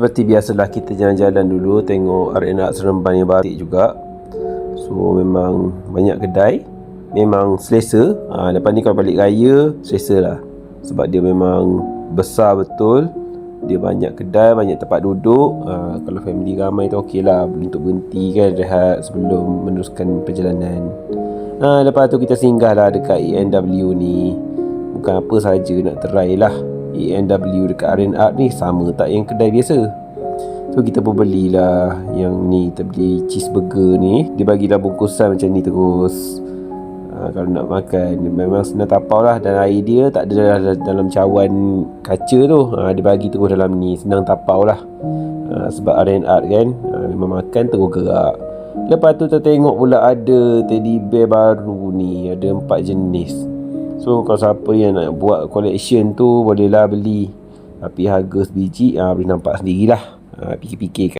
Seperti biasalah, kita jalan-jalan dulu tengok R&R Seremban yang baru juga. So memang banyak kedai, memang selesa. Lepas ni kalau balik raya, selesa lah. Sebab dia memang besar betul. Dia banyak kedai, banyak tempat duduk. Kalau family ramai tu okey lah untuk berhenti kan, rehat sebelum meneruskan perjalanan. Lepas tu kita singgah lah dekat A&W ni. Bukan apa saja nak try lah. A&W dekat R&R ni sama tak yang kedai biasa. So kita pun belilah yang ni. Kita beli cheeseburger ni. Dia bagilah bungkusan macam ni terus. Kalau nak makan memang senang tapau lah. Dan air dia tak ada dalam cawan kaca tu. Dia bagi terus dalam ni. Senang tapau lah. Sebab R&R kan, memang makan terus gerak. Lepas tu kita tengok pula ada teddy bear baru ni. Ada 4 jenis. So kalau siapa yang nak buat collection tu, bolehlah beli. Tapi harga sebiji boleh nampak sendirilah. Fikir-fikir kan.